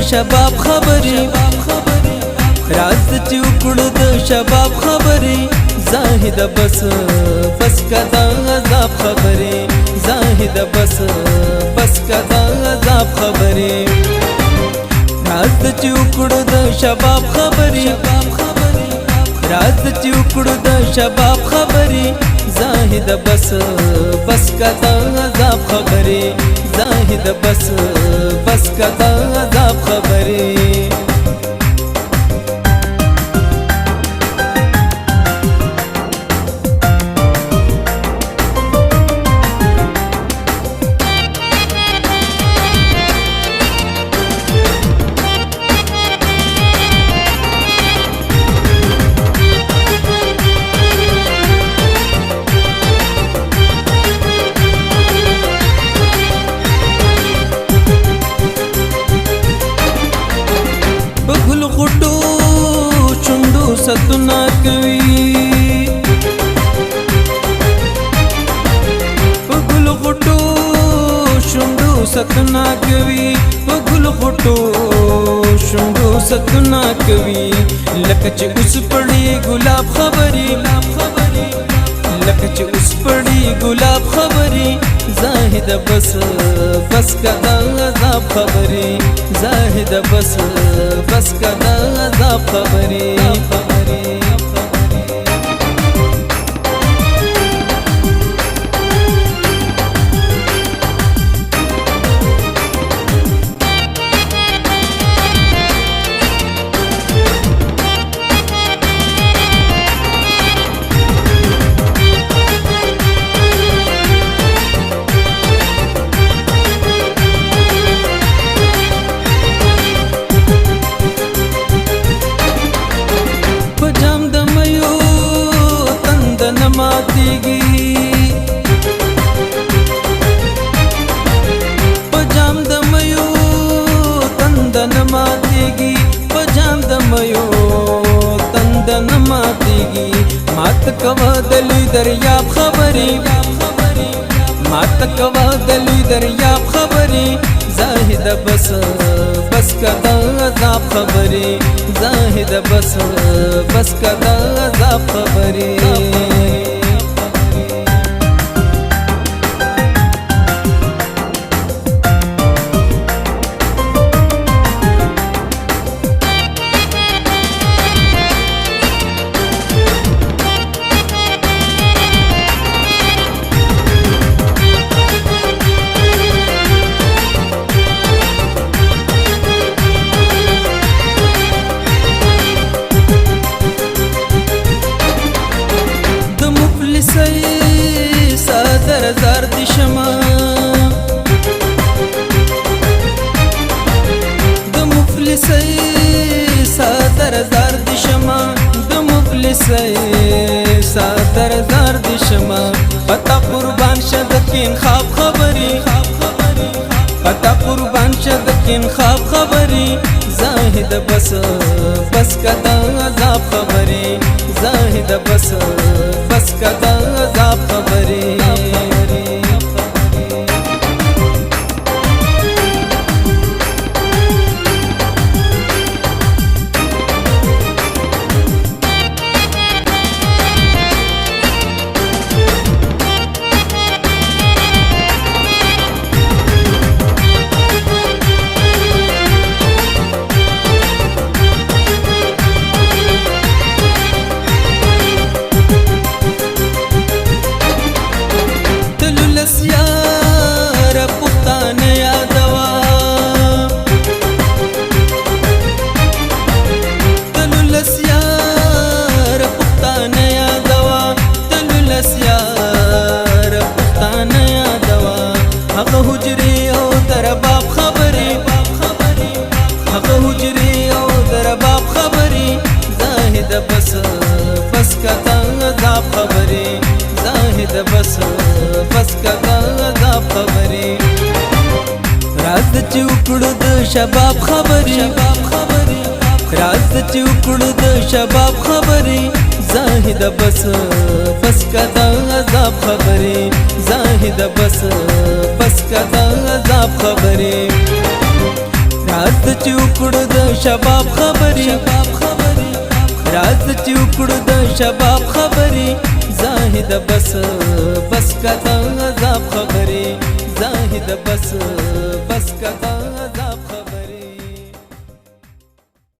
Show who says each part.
Speaker 1: شباب خبري راز چې وکړو د شباب خبري زاهد بس کدا عذاب خبري زاهد بس کدا عذاب خبري راز چې وکړو د شباب خبري راز چې وکړو د شباب خبري زاهد بس کدا عذاب خبري زاهد بس کدا عذاب خبري ستنا کوي پګل غټو شوندو ستنا کوي پګل غټو شوندو ستنا کوي لکه چې اوس پړی ګلاب خبري لکه چې اوس پړی ګلاب خبري زاهد بس کدا عذاب خبري زاهد بس کدا عذاب خبري پجام د ميو تندن ماتيږي پجام د ميو تندن ماتيږي مات کوا دلی دریاب خبري مات کوا دلی دریاب خبري زاهد بس کدا عذاب خبري زاهد بس کدا عذاب خبري صدر زرد شما د مفلسي صدر زرد شما د مفلسي صدر زرد شما پتا قربان شد کین خواب خبري پتا قربان شد کین خواب خبري زاهد بس کدا عذاب خبري زاهد بس کدا عذاب خبري هغه حجري او درباب خبري هغه حجري او درباب خبري زاهد بس کدا عذاب خبري زاهد بس کدا عذاب خبري راز چې وکړو د شباب خبري راز چې وکړو د شباب خبري زاهد بس کدا عذاب خبري زاهد بس کدا عذاب خبري راز چې وکړو د شباب خبرې راز چې وکړو د شباب خبرې زاهد بس کدا عذاب خبرې زاهد بس کدا